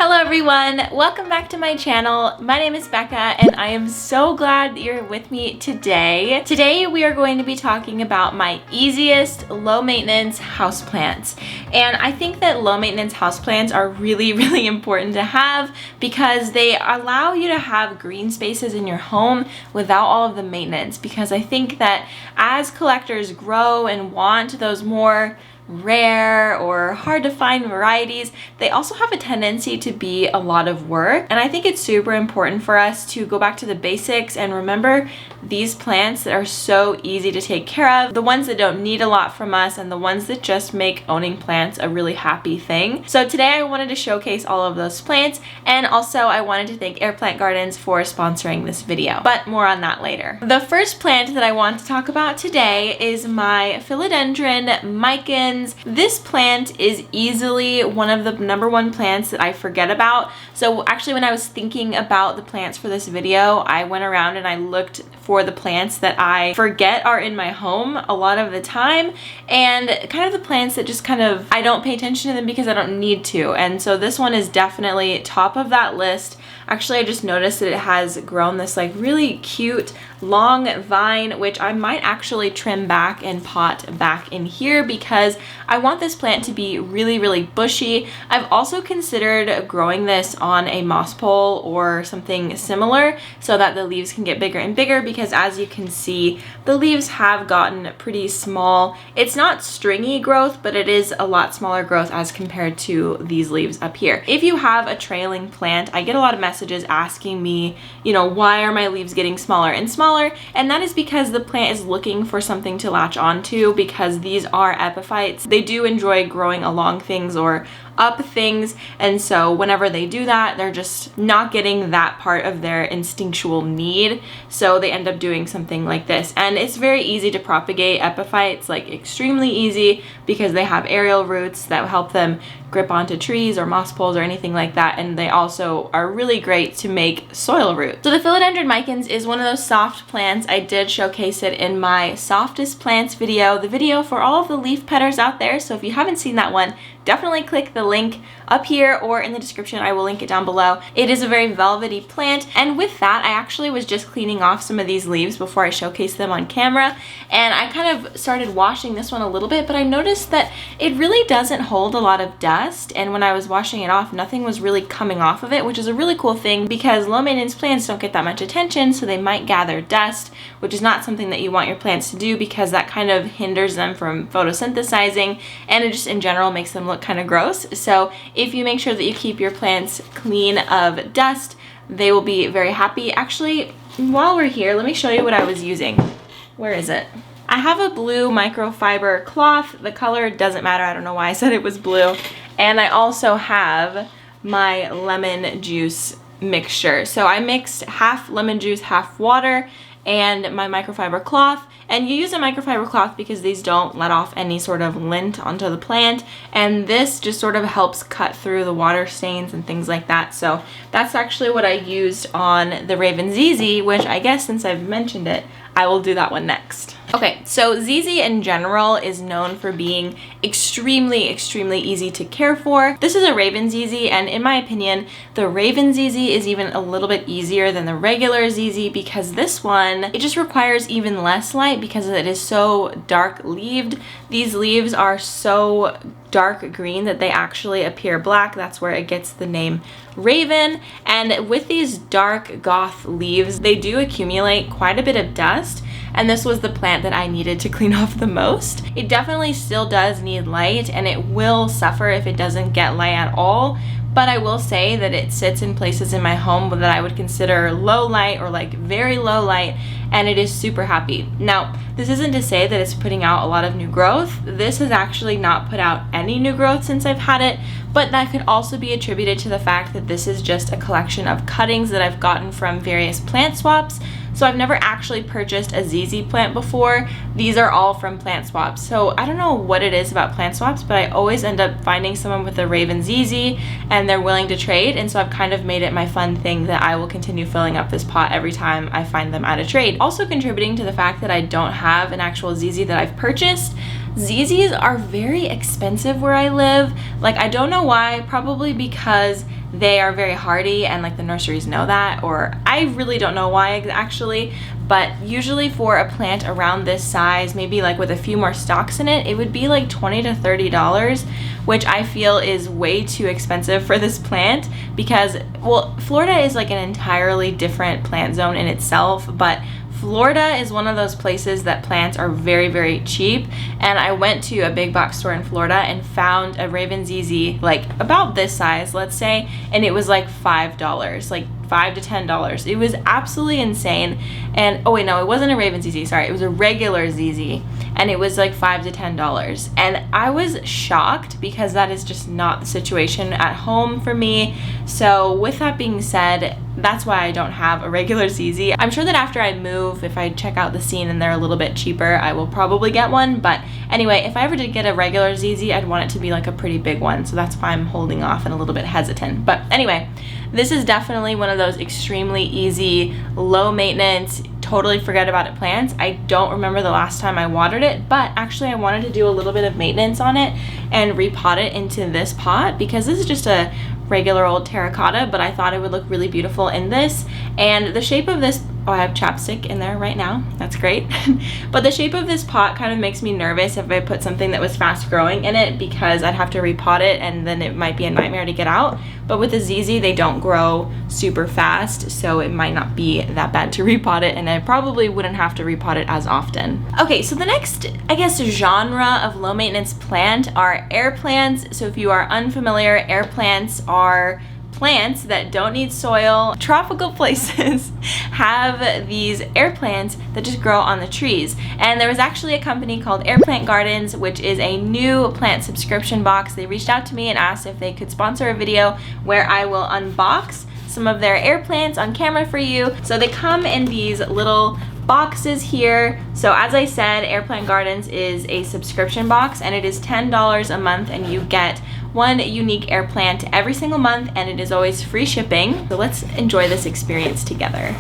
Hello everyone, welcome back to my channel. My name is Becca and I am so glad that you're with me today. Today we are going to be talking about my easiest low maintenance houseplants. And I think that low maintenance houseplants are really important to have because they allow you to have green spaces in your home without all of the maintenance, because I think that as collectors grow and want those more rare or hard to find varieties, they also have a tendency to be a lot of work. And I think it's super important for us to go back to the basics and remember these plants that are so easy to take care of, the ones that don't need a lot from us, and the ones that just make owning plants a really happy thing. So today I wanted to showcase all of those plants, and also I wanted to thank AIRPLANT Gardens for sponsoring this video, but more on that later. The first plant that I want to talk about today is my Philodendron mikans. This plant is easily one of the #1 plants that I forget about. So actually, when I was thinking about the plants for this video, I went around and I looked for the plants that I forget are in my home a lot of the time, and kind of the plants that just I don't pay attention to them because I don't need to. And so this one is definitely top of that list. Actually, I just noticed that it has grown this like really cute long vine, which I might actually trim back and pot back in here because I want this plant to be really bushy. I've also considered growing this on a moss pole or something similar so that the leaves can get bigger and bigger, because as you can see, the leaves have gotten pretty small. It's not stringy growth, but it is a lot smaller growth as compared to these leaves up here. If you have a trailing plant, I get a lot of messages asking me, why are my leaves getting smaller and smaller? And that is because the plant is looking for something to latch onto, because these are epiphytes. They do enjoy growing along things or up things, and so whenever they do that, they're just not getting that part of their instinctual need, so they end up doing something like this. And it's very easy to propagate epiphytes, like extremely easy, because they have aerial roots that help them grip onto trees or moss poles or anything like that, and they also are really great to make soil roots. So the Philodendron mikans is one of those soft plants. I did showcase it in my softest plants video, the video for all of the leaf petters out there, so if you haven't seen that one, definitely click the link up here or in the description. I will link it down below. It is a very velvety plant, and with that, I actually was just cleaning off some of these leaves before I showcased them on camera, and I kind of started washing this one a little bit, but I noticed that it really doesn't hold a lot of dust, and when I was washing it off, nothing was really coming off of it, which is a really cool thing because low maintenance plants don't get that much attention, so they might gather dust, which is not something that you want your plants to do because that kind of hinders them from photosynthesizing, and it just in general makes them look kind of gross. So if you make sure that you keep your plants clean of dust, they will be very happy. Actually, while we're here, let me show you what I was using. Where is it? I have a blue microfiber cloth. The color doesn't matter. I don't know why I said it was blue. And I also have my lemon juice mixture. So I mixed half lemon juice, half water, and my microfiber cloth. And you use a microfiber cloth because these don't let off any sort of lint onto the plant, and this just sort of helps cut through the water stains and things like that. So that's actually what I used on the Raven ZZ, which I guess since I've mentioned it, I will do that one next. Okay, so ZZ in general is known for being extremely easy to care for. This is a Raven ZZ, and in my opinion, the Raven ZZ is even a little bit easier than the regular ZZ because this one, it just requires even less light because it is so dark leaved. These leaves are so dark green that they actually appear black. That's where it gets the name Raven. And with these dark goth leaves, they do accumulate quite a bit of dust, and this was the plant that I needed to clean off the most. It definitely still does need light, and it will suffer if it doesn't get light at all, but I will say that it sits in places in my home that I would consider low light or like very low light, and it is super happy. Now, this isn't to say that it's putting out a lot of new growth. This has actually not put out any new growth since I've had it, but that could also be attributed to the fact that this is just a collection of cuttings that I've gotten from various plant swaps. So I've never actually purchased a ZZ plant before. These are all from plant swaps. So I don't know what it is about plant swaps, but I always end up finding someone with a Raven ZZ and they're willing to trade. And so I've kind of made it my fun thing that I will continue filling up this pot every time I find them at a trade. Also contributing to the fact that I don't have an actual ZZ that I've purchased, ZZs are very expensive where I live. Like, I don't know why, probably because they are very hardy and like the nurseries know that, or I really don't know why actually, but usually for a plant around this size, maybe like with a few more stalks in it, it would be like $20 to $30, which I feel is way too expensive for this plant because, well, Florida is like an entirely different plant zone in itself, but Florida is one of those places that plants are very, very cheap, and I went to a big box store in Florida and found a Raven ZZ like about this size, let's say, and it was like $5, like $5 to $10. It was absolutely insane. And oh wait, no, it wasn't a Raven ZZ, sorry, it was a regular ZZ, and it was like $5 to $10. And I was shocked because that is just not the situation at home for me. So with that being said, that's why I don't have a regular ZZ. I'm sure that after I move, if I check out the scene and they're a little bit cheaper, I will probably get one. But anyway, if I ever did get a regular ZZ, I'd want it to be like a pretty big one. So that's why I'm holding off and a little bit hesitant. But anyway, this is definitely one of those extremely easy, low maintenance, totally forget about it plants. I don't remember the last time I watered it, but actually I wanted to do a little bit of maintenance on it and repot it into this pot because this is just a regular old terracotta, but I thought it would look really beautiful in this. And the shape of this, oh, I have chapstick in there right now, that's great. But the shape of this pot kind of makes me nervous if I put something that was fast growing in it because I'd have to repot it and then it might be a nightmare to get out. But with the ZZ, they don't grow super fast, so it might not be that bad to repot it, and I probably wouldn't have to repot it as often. Okay, so the next, I guess, genre of low maintenance plant are air plants. So if you are unfamiliar, air plants are plants that don't need soil. Tropical places have these air plants that just grow on the trees. And there was actually a company called AIRPLANT Gardens, which is a new plant subscription box. They reached out to me and asked if they could sponsor a video where I will unbox some of their air plants on camera for you. So they come in these little boxes here. So as I said, AIRPLANT Gardens is a subscription box and it is $10 a month, and you get one unique air plant every single month, and it is always free shipping. So let's enjoy this experience together.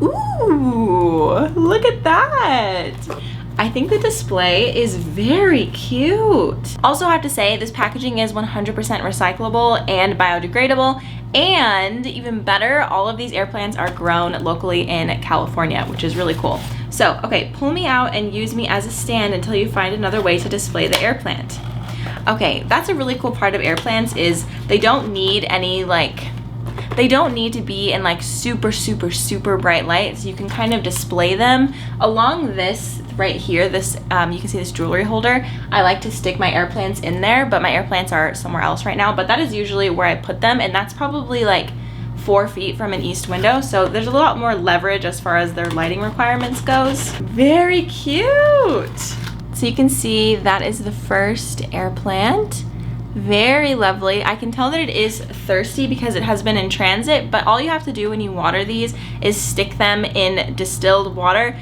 Ooh, look at that. I think the display is very cute. Also have to say, this packaging is 100% recyclable and biodegradable, and even better, all of these air plants are grown locally in California, which is really cool. So, okay, pull me out and use me as a stand until you find another way to display the air plant. Okay, that's a really cool part of air plants is they don't need any they don't need to be in like super bright lights. You can kind of display them along this right here. This you can see this jewelry holder. I like to stick my air plants in there, but my air plants are somewhere else right now, but that is usually where I put them, and that's probably like 4 feet from an east window, so there's a lot more leverage as far as their lighting requirements goes. Very cute. So you can see that is the first air plant. Very lovely. I can tell that it is thirsty because it has been in transit, but all you have to do when you water these is stick them in distilled water.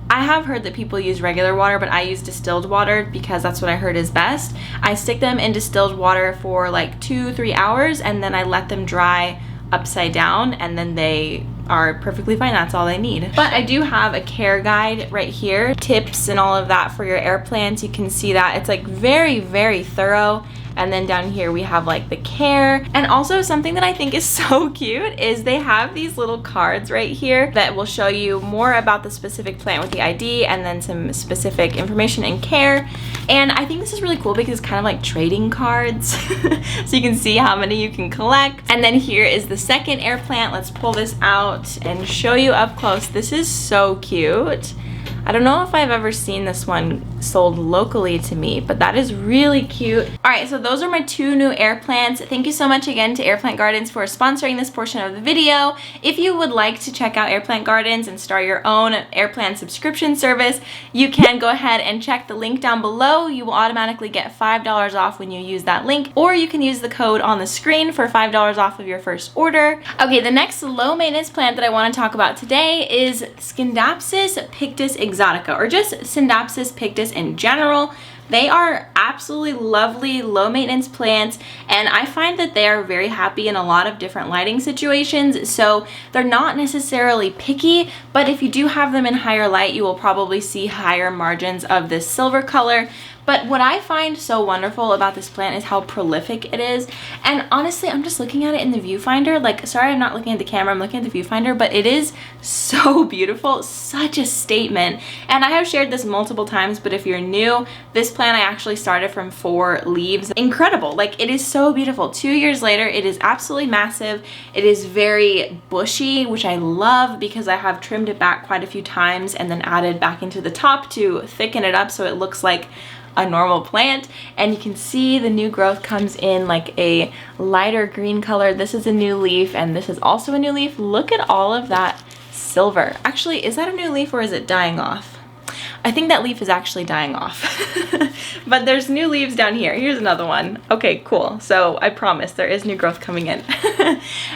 I have heard that people use regular water, but I use distilled water because that's what I heard is best. I stick them in distilled water for like 2-3 hours, and then I let them dry upside down, and then they are perfectly fine. That's all they need. But I do have a care guide right here, tips and all of that for your air plants. You can see that it's like very thorough. And then down here we have like the care. And also something that I think is so cute is they have these little cards right here that will show you more about the specific plant with the ID and then some specific information and care. And I think this is really cool because it's kind of like trading cards. So you can see how many you can collect. And then here is the second air plant. Let's pull this out and show you up close. This is so cute. I don't know if I've ever seen this one sold locally to me, but that is really cute. All right, so those are my 2 new air plants. Thank you so much again to AIRPLANT Gardens for sponsoring this portion of the video. If you would like to check out AIRPLANT Gardens and start your own air plant subscription service, you can go ahead and check the link down below. You will automatically get $5 off when you use that link, or you can use the code on the screen for $5 off of your first order. Okay, the next low maintenance plant that I want to talk about today is Scindapsus pictus exotica, or just Scindapsus pictus in general. They are absolutely lovely, low maintenance plants, and I find that they are very happy in a lot of different lighting situations, so they're not necessarily picky, but if you do have them in higher light, you will probably see higher margins of this silver color. But what I find so wonderful about this plant is how prolific it is. And honestly, I'm just looking at it in the viewfinder. Like, sorry, I'm not looking at the camera, I'm looking at the viewfinder, but it is so beautiful, such a statement. And I have shared this multiple times, but if you're new, this plant I actually started from 4 leaves. Incredible, like it is so beautiful. 2 years later, it is absolutely massive. It is very bushy, which I love because I have trimmed it back quite a few times and then added back into the top to thicken it up so it looks like a normal plant. And you can see the new growth comes in like a lighter green color. This is a new leaf and this is also a new leaf. Look at all of that silver. Actually, is that a new leaf or is it dying off? I think that leaf is actually dying off. But there's new leaves down here. Here's another one. Okay, cool. So I promise there is new growth coming in.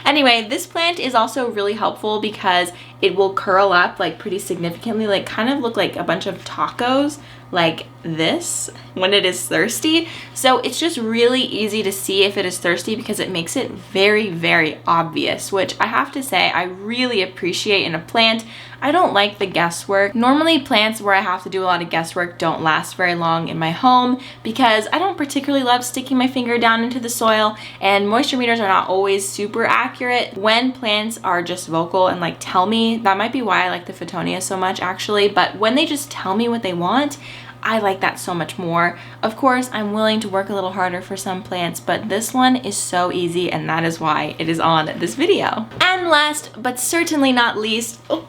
Anyway, this plant is also really helpful because it will curl up like pretty significantly, like kind of look like a bunch of tacos like this when it is thirsty. So it's just really easy to see if it is thirsty because it makes it very, very obvious, which I have to say I really appreciate in a plant. I don't like the guesswork. Normally plants where I have to do a lot of guesswork don't last very long in my home because I don't particularly love sticking my finger down into the soil, and moisture meters are not always super accurate. When plants are just vocal and like tell me, that might be why I like the Photonia so much actually, but when they just tell me what they want, I like that so much more. Of course, I'm willing to work a little harder for some plants, but this one is so easy and that is why it is on this video. And last, but certainly not least, oh,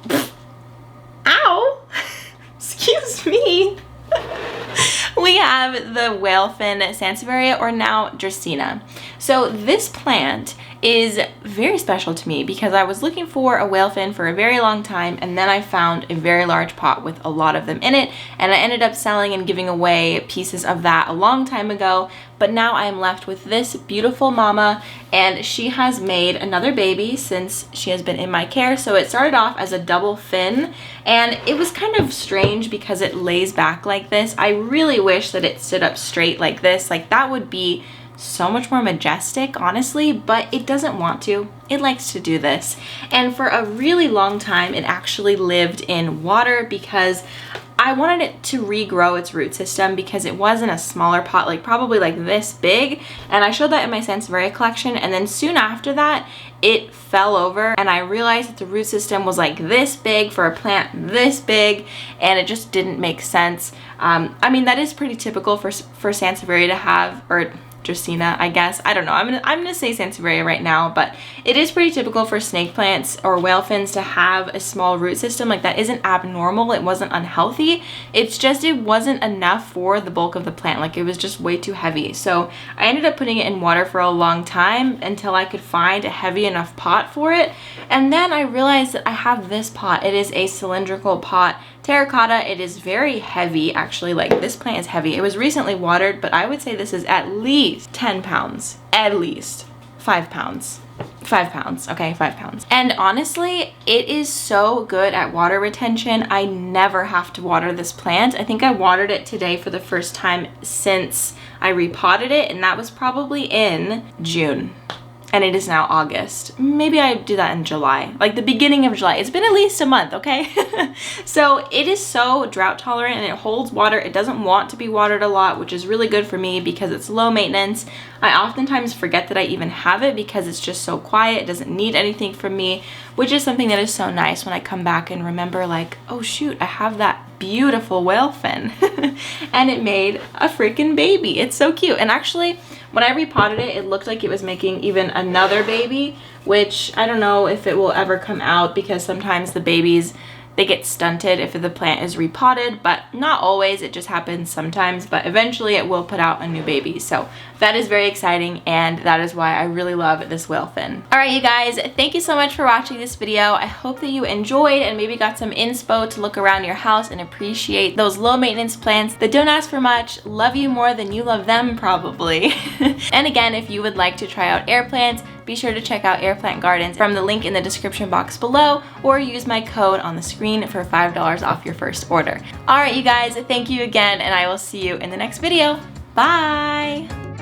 ow, excuse me. We have the whalefin Sansevieria, or now Dracaena. So this plant is very special to me because I was looking for a whalefin for a very long time, and then I found a very large pot with a lot of them in it, and I ended up selling and giving away pieces of that a long time ago. But now I am left with this beautiful mama, and she has made another baby since she has been in my care. So it started off as a double fin, and it was kind of strange because it lays back like this. I really wish that it stood up straight like this. Like that would be so much more majestic, honestly, but it doesn't want to. It likes to do this. And for a really long time, it actually lived in water because I wanted it to regrow its root system because it was in a smaller pot, like probably like this big. And I showed that in my Sansevieria collection. And then soon after that, it fell over and I realized that the root system was like this big for a plant this big, and it just didn't make sense. I mean, that is pretty typical for Sansevieria to have, or Dracaena, I guess. I don't know. I'm gonna say Sansevieria right now, but it is pretty typical for snake plants or whalefins to have a small root system. Like that isn't abnormal. It wasn't unhealthy. It's just it wasn't enough for the bulk of the plant. Like it was just way too heavy. So I ended up putting it in water for a long time until I could find a heavy enough pot for it. And then I realized that I have this pot. It is a cylindrical pot, terracotta. It is very heavy, actually. Like this plant is heavy. It was recently watered, but I would say this is at least 10 pounds, at least 5 pounds. 5 pounds, okay, 5 pounds. And honestly, it is so good at water retention. I never have to water this plant. I think I watered it today for the first time since I repotted it, and that was probably in June. And it is now August. Maybe I do that in July, like the beginning of July. It's been at least a month, okay? So it is so drought tolerant and it holds water. It doesn't want to be watered a lot, which is really good for me because it's low maintenance. I oftentimes forget that I even have it because it's just so quiet. It doesn't need anything from me, which is something that is so nice when I come back and remember like, oh shoot, I have that beautiful whalefin. And it made a freaking baby. It's so cute. And actually, when I repotted it, it looked like it was making even another baby, which I don't know if it will ever come out because sometimes the babies, they get stunted if the plant is repotted, but not always. It just happens sometimes, but eventually it will put out a new baby. So that is very exciting, and that is why I really love this whale fin. All right, you guys, thank you so much for watching this video. I hope that you enjoyed and maybe got some inspo to look around your house and appreciate those low maintenance plants that don't ask for much, love you more than you love them probably. And again, if you would like to try out AIRPLANTS, be sure to check out AIRPLANT Gardens from the link in the description box below, or use my code on the screen for $5 off your first order. All right, you guys, thank you again, and I will see you in the next video. Bye!